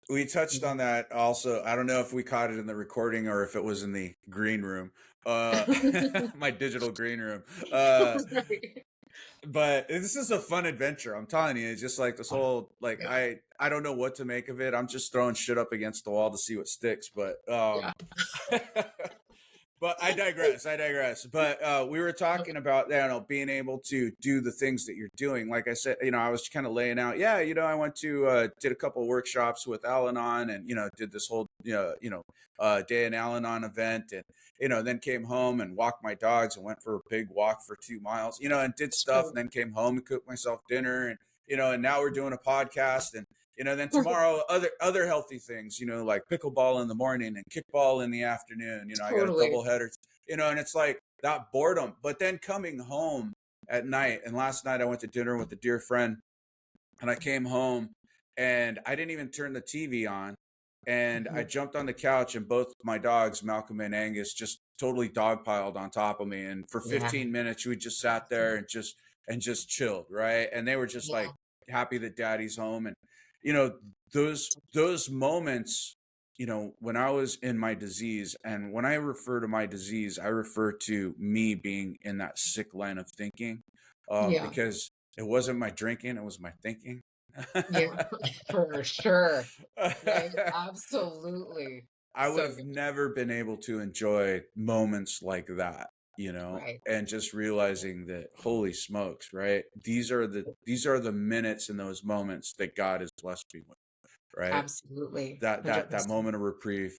we touched on that also. I don't know if we caught it in the recording or if it was in the green room, uh, my digital green room. Uh, Right. but this is a fun adventure. I'm telling you, it's just like this whole like Yeah. I don't know what to make of it. I'm just throwing shit up against the wall to see what sticks. But Yeah. but I digress. I digress. But we were talking about being able to do the things that you're doing. Like I said, I was kind of laying out. Yeah, I went to did a couple of workshops with Al-Anon, and did this whole day in Al-Anon event, and then came home and walked my dogs and went for a big walk for 2 miles. And did stuff, Sure. and then came home and cooked myself dinner, and and now we're doing a podcast, and then tomorrow other healthy things, like pickleball in the morning and kickball in the afternoon. I got a Totally. double header, and it's like that boredom. But then coming home at night, and last night I went to dinner with a dear friend, and I came home and I didn't even turn the TV on. And I Mhm. jumped on the couch, and both my dogs, Malcolm and Angus, just totally dogpiled on top of me. And for Yeah. 15 minutes, we just sat there and just chilled, right? And they were just like Yeah. happy that daddy's home. And you know, those moments, when I was in my disease, and when I refer to my disease, I refer to me being in that sick line of thinking, Yeah. because it wasn't my drinking, it was my thinking. Yeah. For sure. Right. Absolutely. I would So have good. never been able to enjoy moments like that, Right. and just realizing that holy smokes, right? These are the minutes and those moments that God has blessed me with, right? Absolutely. That 100%. moment of reprieve.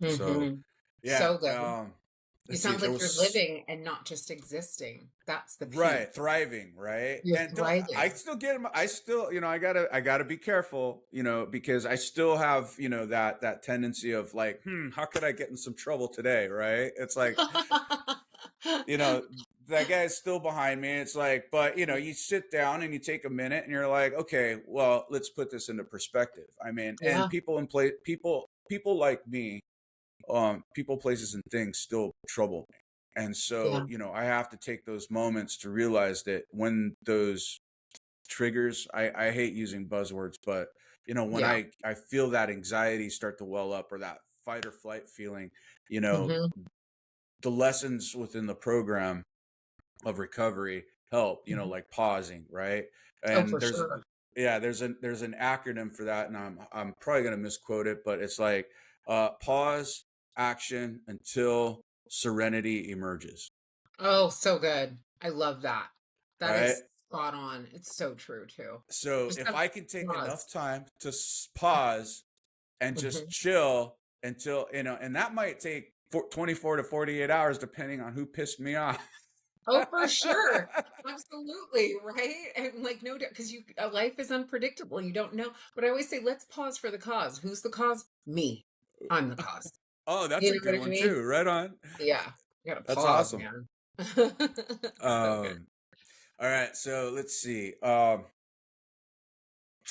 So, Mhm. yeah, So good. It let's see. sounds There like you're was living and not just existing. That's the piece. right, thriving, right? You're And don't I thriving. still get him? I still, I gotta be careful, because I still have, that tendency of like, how could I get in some trouble today, right? It's like, you know, that guy's still behind me. It's like, but you sit down and you take a minute and you're like, okay, well, let's put this into perspective. I mean, and Yeah. people like me, people, places, and things still trouble me. And so, Yeah. I have to take those moments to realize that when those triggers, I hate using buzzwords, but when Yeah. I feel that anxiety start to well up, or that fight or flight feeling, you know, Mhm. the lessons within the program of recovery help, Mhm. like pausing, right? Oh, And for sure. there's an acronym for that, and I'm probably going to misquote it, but it's like pause, action until serenity emerges, Oh, so good. I love that. That right? is spot on. It's so true too. So Just if have I can take enough pause. time to pause and just Mhm. chill until, and that might take 24 to 48 hours depending on who pissed me off. Oh, for sure. Absolutely, right? And like no doubt because you life is unpredictable. You don't know. But I always say, let's pause for the cause. Who's the cause? Me. I'm the cause. Oh, that's You a know good what I one mean? too. Right on. Yeah. You gotta That's pause, awesome. man. So good. Um, all right, so let's see.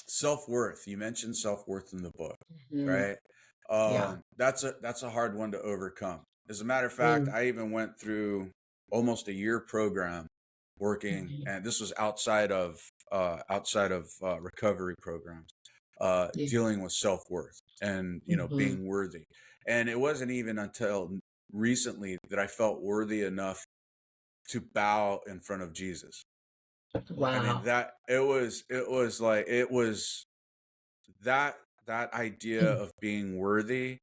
Self-worth. You mentioned self-worth in the book, Mhm. right? Yeah. That's a hard one to overcome. As a matter of fact, Mm. I even went through almost a year program working, Mhm. and this was outside of recovery programs, Yeah. dealing with self-worth and Mhm. being worthy. And it wasn't even until recently that I felt worthy enough to bow in front of Jesus. I mean, Wow. that it was that that idea Mm. of being worthy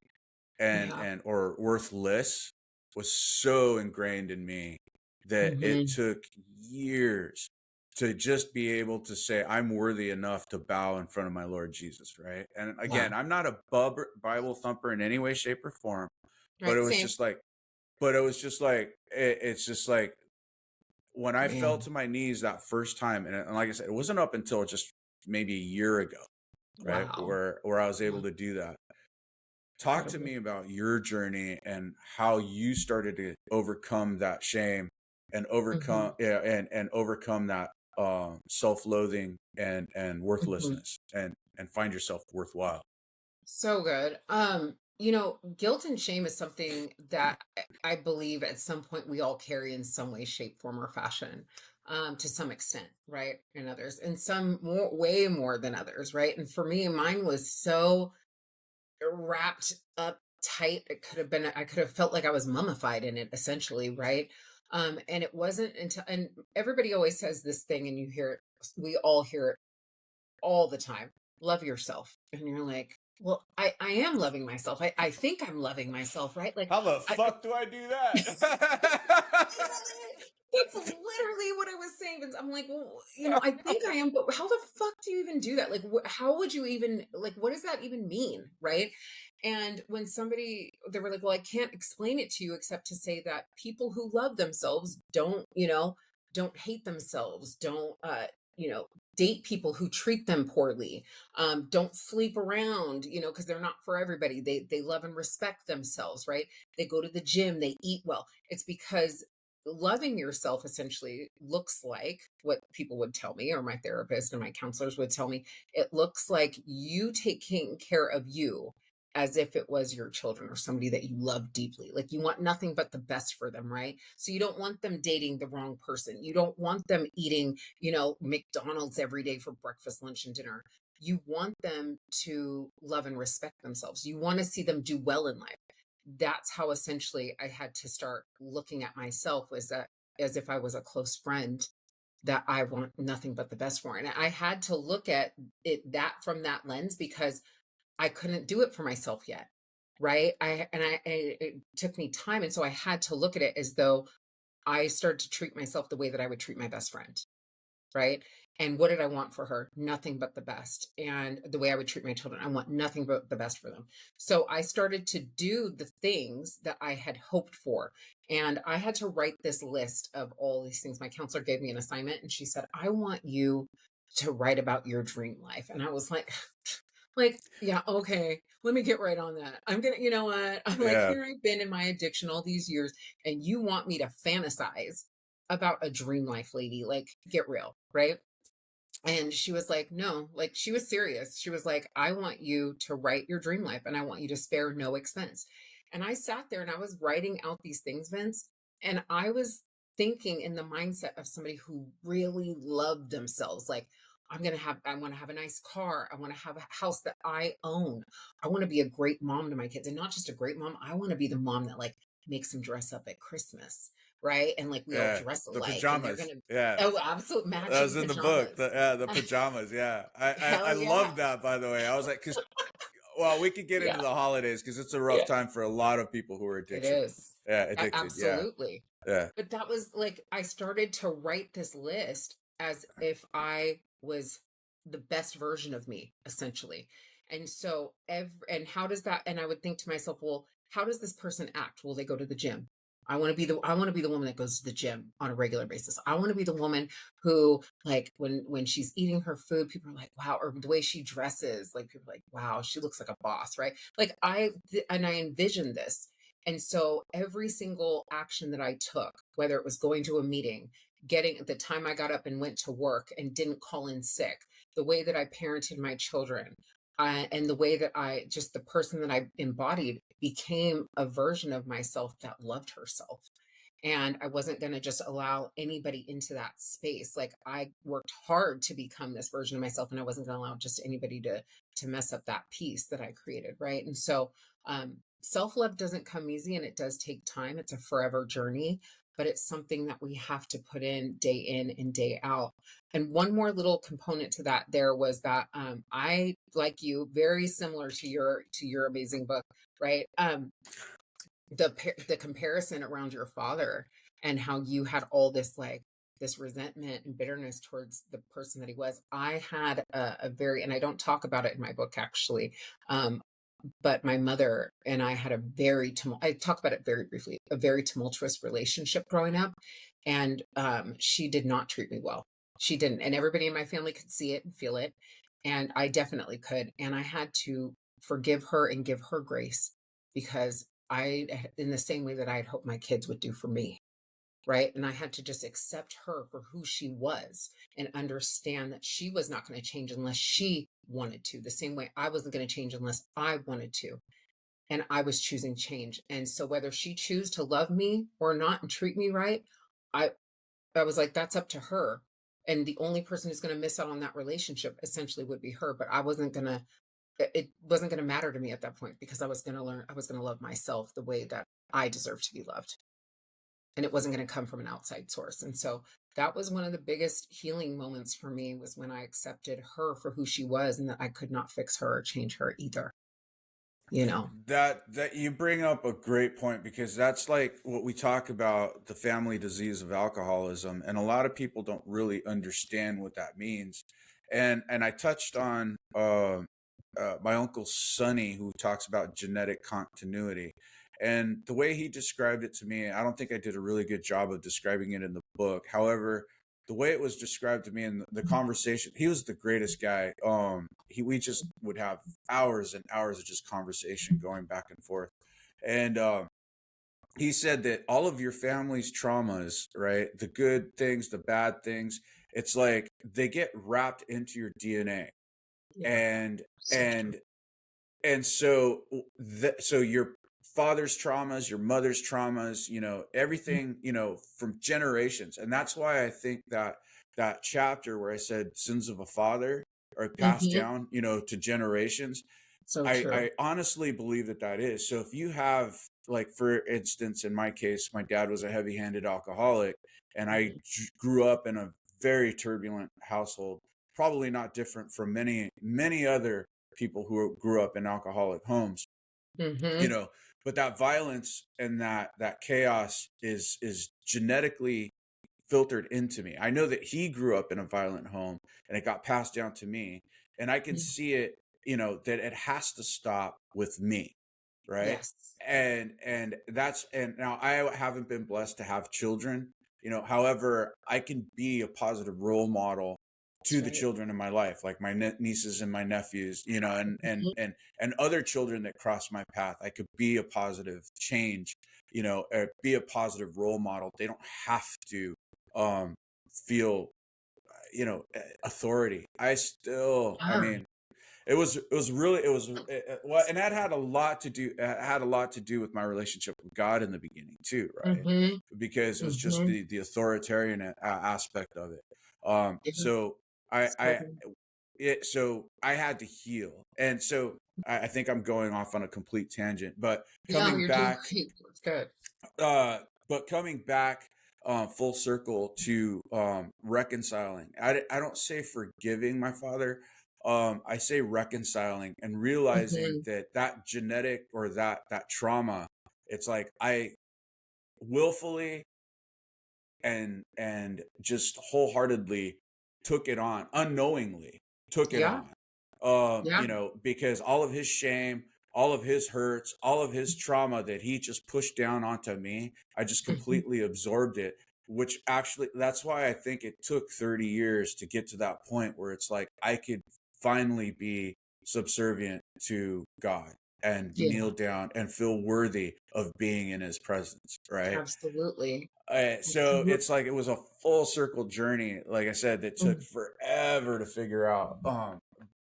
and Yeah. and or worthless was so ingrained in me that it Mhm. took years to just be able to say I'm worthy enough to bow in front of my Lord Jesus, right? And Yeah. again, I'm not a Bible thumper in any way, shape, or form, but it Right, was same. just like, it's just like when I fell Man. to my knees that first time, and like I said, it wasn't up until just maybe a year ago, right, Wow. where I was Yeah. able to do that. Talk to Incredible. me about your journey and how you started to overcome that shame and Mhm. overcome that self-loathing and Mhm. worthlessness, and find yourself worthwhile. So good. Guilt and shame is something that I believe at some point we all carry in some way, shape, form, or fashion. to some extent, right? And others, and some more, way more than others, right? And for me, mine was so wrapped up tight. It could have been, I could have felt like I was mummified in it essentially, right? And it wasn't until, and everybody always says this thing, and you hear it, we all hear it all the time: love yourself. And you're like, well, I am loving myself. I think I'm loving myself, right? Like, How the I, fuck do I do that? that's literally what I was saying. Vince. I'm like, well, I think I am, but how the fuck do you even do that? Like, how would you even, like, what does that even mean? Right. And when somebody, they were like, well, I can't explain it to you except to say that people who love themselves don't hate themselves, don't, you know, date people who treat them poorly, don't sleep around, because they're not for everybody. They love and respect themselves, right? They go to the gym, they eat well. It's because loving yourself essentially looks like what people would tell me, or my therapist and my counselors would tell me. It looks like you taking care of you as if it was your children or somebody that you love deeply. Like, you want nothing but the best for them, right? So you don't want them dating the wrong person. You don't want them eating, McDonald's every day for breakfast, lunch, and dinner. You want them to love and respect themselves. You want to see them do well in life. That's how essentially I had to start looking at myself, was that as if I was a close friend that I want nothing but the best for. And I had to look at it that from that lens, because I couldn't do it for myself yet. Right. It took me time. And so I had to look at it as though I started to treat myself the way that I would treat my best friend. Right. And what did I want for her? Nothing but the best. And the way I would treat my children, I want nothing but the best for them. So I started to do the things that I had hoped for. And I had to write this list of all these things. My counselor gave me an assignment, and she said, I want you to write about your dream life. And I was like, yeah, okay, let me get right on that. I'm gonna, you know what? I'm like, Yeah. here I've been in my addiction all these years, and you want me to fantasize about a dream life, lady? Like, get real, right? And she was like, no, like, she was serious. She was like, I want you to write your dream life, and I want you to spare no expense. And I sat there and I was writing out these things, Vince, and I was thinking in the mindset of somebody who really loved themselves. Like, I want to have a nice car. I want to have a house that I own. I want to be a great mom to my kids, and not just a great mom. I want to be the mom that, like, makes them dress up at Christmas, right? And, like, we all Yeah. dress The alike, and they're pajamas. gonna, Yeah. oh, absolute That was matching in the book. pajamas. The pajamas. Yeah. I Hell yeah. love that, by the way. I was like, well, we could get into Yeah. the holidays because it's a rough Yeah. time for a lot of people who are It addiction. is. Yeah. Addicted. Yeah. Absolutely. Yeah. But that was like, I started to write this list as if I was the best version of me, essentially. And so and how does that, and I would think to myself, well, how does this person act? Will they go to the gym? I want to be the woman that goes to the gym on a regular basis. I want to be the woman who, like, when she's eating her food, people are like, wow, or the way she dresses, like, people are like, wow, she looks like a boss, right? Like, and I envisioned this. And so every single action that I took, whether it was going to a meeting, getting the time I got up and went to work and didn't call in sick, the way that I parented my children, and the way that just the person that I embodied became a version of myself that loved herself. And I wasn't going to just allow anybody into that space. Like, I worked hard to become this version of myself, and I wasn't going to allow just anybody to mess up that piece that I created, right? And so self-love doesn't come easy, and it does take time. It's a forever journey, but it's something that we have to put in and day out. And one more little component to that there was that I, like you, very similar to your amazing book, right? The comparison around your father, and how you had all this, like, this resentment and bitterness towards the person that he was. I had a very, and I don't talk about it in my book, actually, um, but my mother and I had I talk about it very briefly, a very tumultuous relationship growing up. And she did not treat me well. She didn't. And everybody in my family could see it and feel it. And I definitely could. And I had to forgive her and give her grace, because in the same way that I had hoped my kids would do for me. Right. And I had to just accept her for who she was, and understand that she was not going to change unless she wanted to, the same way I wasn't going to change unless I wanted to. And I was choosing change. And so whether she choose to love me or not and treat me right, I I was like, that's up to her. And the only person who's going to miss out on that relationship essentially would be her. But I wasn't going to, it wasn't going to matter to me at that point because I was going to learn, I was going to love myself the way that I deserve to be loved. And it wasn't going to come from an outside source. And so that was one of the biggest healing moments for me was when I accepted her for who she was and that I could not fix her or change her either, you know? That you bring up a great point, because that's like what we talk about, the family disease of alcoholism, and a lot of people don't really understand what that means. And I touched on my uncle Sonny, who talks about genetic continuity, and the way he described it to me, I don't think I did a really good job of describing it in the book. However, the way it was described to me in the conversation, he was the greatest guy. We just would have hours and hours of just conversation going back and forth. And he said that all of your family's traumas, right? The good things, the bad things, it's like they get wrapped into your DNA. Yeah. And So true. and and so so your father's traumas, your mother's traumas, everything, from generations. And that's why I think that that chapter where I said sins of a father are passed Mm-hmm. down, to generations, So I true. honestly believe that that is. So if you have, like, for instance, in my case, my dad was a heavy-handed alcoholic, and I Mhm. grew up in a very turbulent household, probably not different from many, many other people who grew up in alcoholic homes, you Mhm. know, but that violence and that chaos is genetically filtered into me. I know that he grew up in a violent home and it got passed down to me. And I can Yeah. see it, that it has to stop with me. Right. Yes. And that's, and now I haven't been blessed to have children, however, I can be a positive role model That's to the right. children in my life, like my nieces and my nephews, Mhm. and other children that cross my path. I could be a positive change, be a positive role model. They don't have to um feel authority. I Yeah. mean, it was really, well, and that had a lot to do, had a lot to do with my relationship with God in the beginning too, right? Mhm. Because it was just Mhm. the authoritarian aspect of it. Yeah. So I So I so I had to heal. And so I think I'm going off on a complete tangent, but no, coming you're doing back, great. It's good. uh coming back full circle to reconciling. I don't say forgiving my father. I say reconciling and realizing Mhm. that that genetic, or that trauma, it's like I willfully and just wholeheartedly took it on, unknowingly took it Yeah. on. Yeah. Because all of his shame, all of his hurts, all of his trauma that he just pushed down onto me, I just Mhm. completely absorbed it. Which actually, that's why I think it took 30 years to get to that point where it's like I could finally be subservient to God and Yeah. kneel down and feel worthy of being in his presence, right? Absolutely. So Absolutely. it's like it was a full circle journey, like I said, that took Mm. forever to figure out.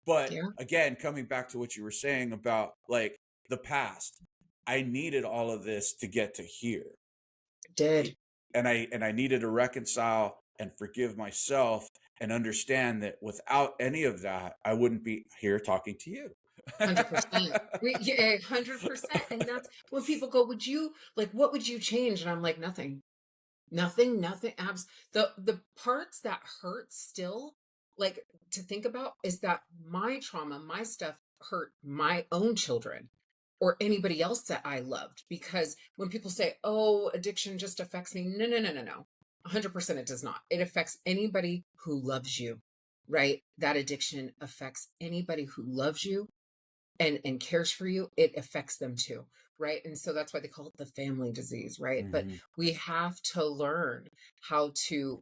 But Yeah. again, coming back to what you were saying about, like, the past, I needed all of this to get to here. Did. It- and I needed to reconcile and forgive myself and understand that without any of that, I wouldn't be here talking to you. 100%. Yeah, 100%. And that's when people go, would you like what would you change? And I'm like, nothing. Nothing, nothing. The parts that hurt still, like to think about, is that my trauma, my stuff hurt my own children or anybody else that I loved. Because when people say, "Oh, addiction just affects me," no, no, no, no, no. 100% it does not. It affects anybody who loves you, right? That addiction affects anybody who loves you and cares for you. It affects them too, right? And so that's why they call it the family disease, right? But Mhm. we have to learn how to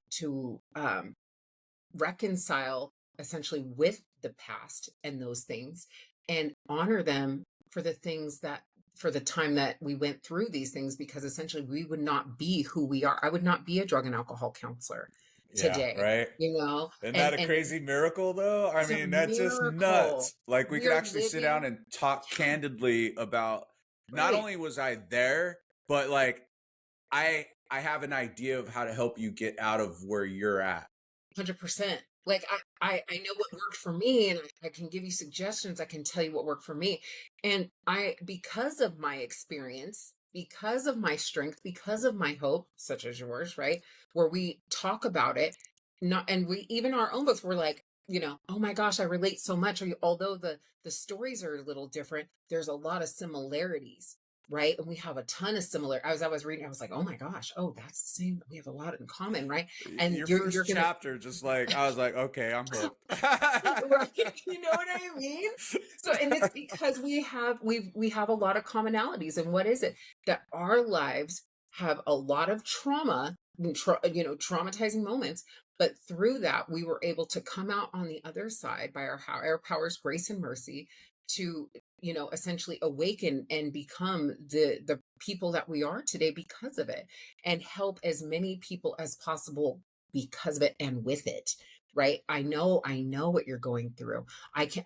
reconcile essentially with the past and those things and honor them for the things that for the time that we went through these things, because essentially we would not be who we are. I would not be a drug and alcohol counselor Yeah, today, right. you know. Isn't that and a and crazy miracle, though? I it's a mean, that's just miracle. nuts. Like, we We could are actually sit down living. and talk candidly about, not Right. only was I there, but like I I have an idea of how to help you get out of where you're at. 100%. Like I know what worked for me, and I can give you suggestions. I can tell you what worked for me. And I, because of my experience, because of my strength, because of my hope, such as yours, right? Where we talk about it, not, and we, even our own books, we're like, oh my gosh, I relate so much. Although the stories are a little different, there's a lot of similarities, right? And we have a ton of similar. As I was reading, I was like, oh my gosh, oh, that's the same. We have a lot in common, right? And Your you're first gonna chapter, just like I was like, okay, I'm hooked. right, you know what I mean? So, and it's because we have a lot of commonalities. And what is it? That our lives have a lot of trauma, and traumatizing moments, but through that we were able to come out on the other side by our higher powers grace and mercy to, essentially awaken and become the people that we are today because of it, and help as many people as possible because of it and with it. Right, I know what you're going through.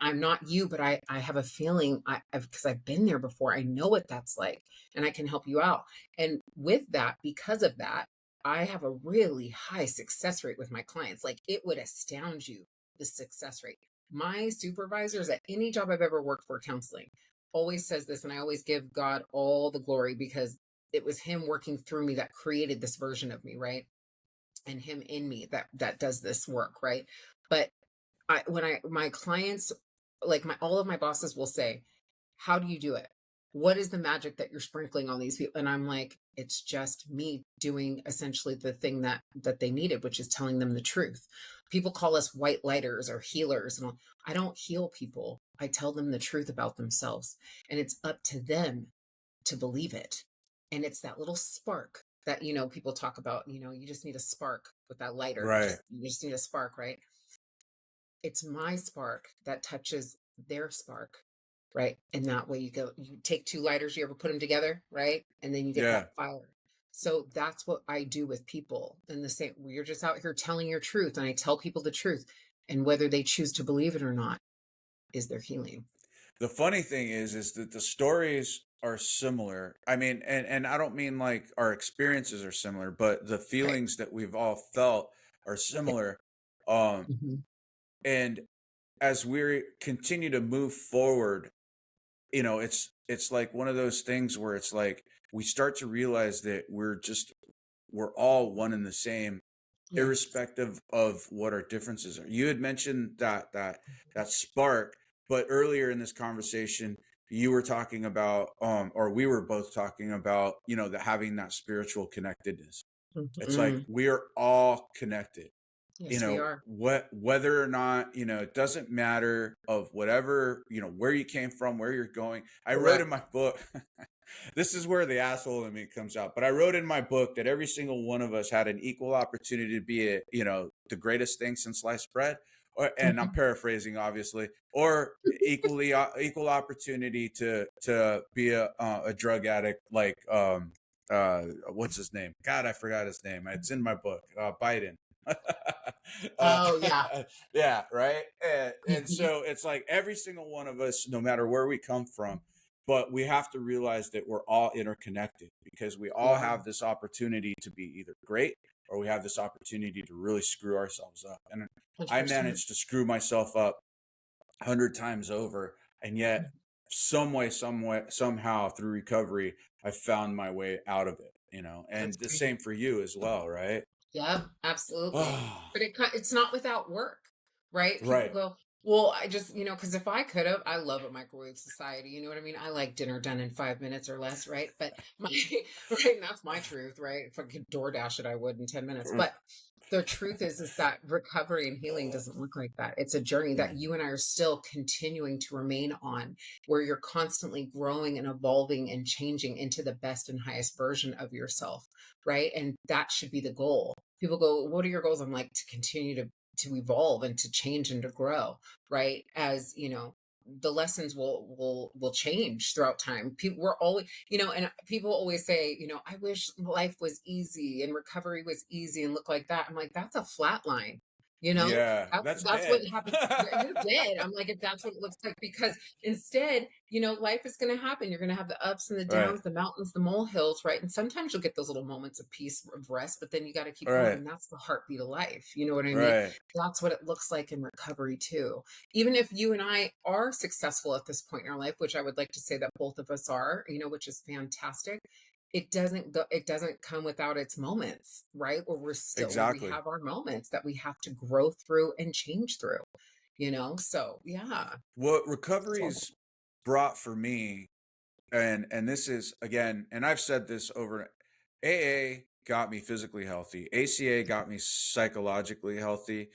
I'm not you, but I have a feeling, because I've been there before. I know what that's like, and I can help you out. And with that, because of that, I have a really high success rate with my clients. Like, it would astound you, the success rate. My supervisors at any job I've ever worked for, counseling, always says this, and I always give God all the glory, because it was him working through me that created this version of me, right? And him in me that does this work, right? But my clients, like, my all of my bosses will say, how do you do it? What is the magic that you're sprinkling on these people? And I'm like, it's just me doing essentially the thing that they needed, which is telling them the truth. People call us white lighters or healers, and I don't heal people. I tell them the truth about themselves, and it's up to them to believe it. And it's that little spark that, people talk about, you just need a spark with that lighter. Right. You just need a spark, right? It's my spark that touches their spark, right? And that way you take two lighters, you ever put them together, right? And then you get Yeah. that fire. So that's what I do with people. And the same, you're just out here telling your truth, and I tell people the truth. And whether they choose to believe it or not is their healing. The funny thing is that the stories are similar. I mean, and I don't mean like our experiences are similar, but the Right. feelings that we've all felt are Yeah. similar. Um, Mhm. and as we continue to move forward, it's like one of those things where it's like we start to realize that we're all one and the same, Yes. irrespective of what our differences are. You had mentioned that spark, but earlier in this conversation, you were talking about, or we were both talking about, that having that spiritual connectedness. It's like Mhm. we are all connected. Yes, we are. Whether or not, it doesn't matter of whatever, where you came from, where you're going. I wrote in Correct. my book, this is where the asshole in me comes out, but I wrote in my book that every single one of us had an equal opportunity to be the greatest thing since sliced bread, and I'm Mhm. paraphrasing obviously, or equal opportunity to be a drug addict, like what's his name, god, I forgot his name, it's in my book, Biden. uh, Oh, yeah. yeah, right. And Mhm. so it's like every single one of us, no matter where we come from, but we have to realize that we're all interconnected, because we We all are. have this opportunity to be either great, or we have this opportunity to really screw ourselves up. And I 100%. managed to screw myself up 100 times over, and yet somehow through recovery, I found my way out of it, That's and the great. same for you as well, right? Yeah, absolutely. Oh, But it's not without work, right? People right. go, well, I just, because if I could have, I love a microwave society. You know what I mean? I like dinner done in 5 minutes or less, right? But right, and that's my truth, right? If I could DoorDash it, I would in 10 minutes. Mm. But the truth is that recovery and healing doesn't look like that. It's a journey that you and I are still continuing to remain on, where you're constantly growing and evolving and changing into the best and highest version of yourself, right? And that should be the goal. People go, what are your goals? I'm like, to continue to evolve and to change and to grow, right? As the lessons will change throughout time. People, we're always, and people always say, I wish life was easy and recovery was easy and look like that. I'm like, that's a flat line. You know, Yeah, that's that's what dead. happens. You're dead. I'm like, if that's what it looks like, because instead, life is going to happen. You're going to have the ups and the Right, downs, the mountains, the molehills, right? And sometimes you'll get those little moments of peace, of rest, but then you got to keep going. right, And that's the heartbeat of life. You know what I mean? right. That's what it looks like in recovery too. Even if you and I are successful at this point in our life, which I would like to say that both of us are, which is fantastic, it doesn't come without its moments, right? Where we Exactly. have our moments that we have to grow through and change through, so yeah. What That's all. recovery's brought for me, and this is again, and I've said this over. AA got me physically healthy, ACA got me psychologically healthy,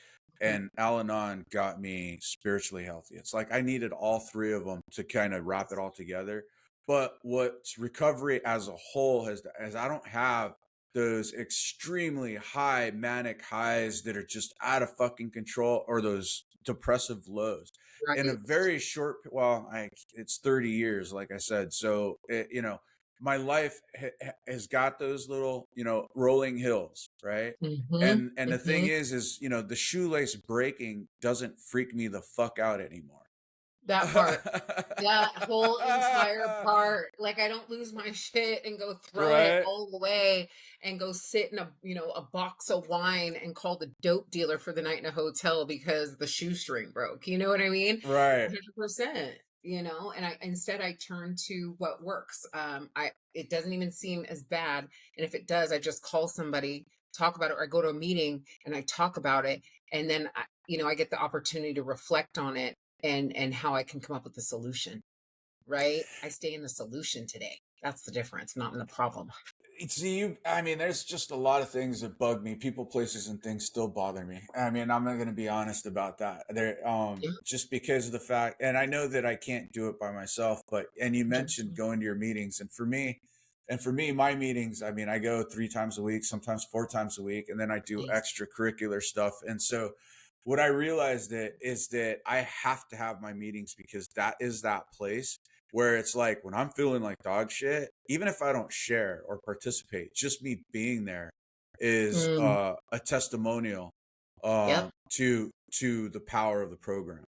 Mhm. and Al-Anon got me spiritually healthy. It's like I needed all three of them to kind of wrap it all together. But what's recovery as a whole has, as I don't have those extremely high manic highs that are just out of fucking control, or those depressive lows in a Right. very short, well, it's 30 years, like I said. So my life has got those little, rolling hills, right? Hmm. And the thing Hmm. is, the shoelace breaking doesn't freak me the fuck out anymore. That part. That whole entire part, like, I don't lose my shit and go throw it Right, all away and go sit in a box of wine and call the dope dealer for the night in a hotel because the shoestring broke. You know what I mean? right. 100%, and I turn to what works. It doesn't even seem as bad. And if it does, I just call somebody, talk about it, or I go to a meeting and I talk about it. And then I get the opportunity to reflect on it and how I can come up with the solution, right? I stay in the solution today. That's the difference, not in the problem. See, I mean, there's just a lot of things that bug me. People, places, and things still bother me. I mean, I'm not going to be honest about that. Yeah, Just because of the fact, and I know that I can't do it by myself, and you mentioned 100%. going to your meetings, and for me, my meetings, I mean, I go 3 times a week, sometimes 4 times a week, and then I do Nice. extracurricular stuff. And so what I realized that is that I have to have my meetings, because that is that place where it's like when I'm feeling like dog shit, even if I don't share or participate, just me being there is Mm, a testimonial yep. to the power of the program.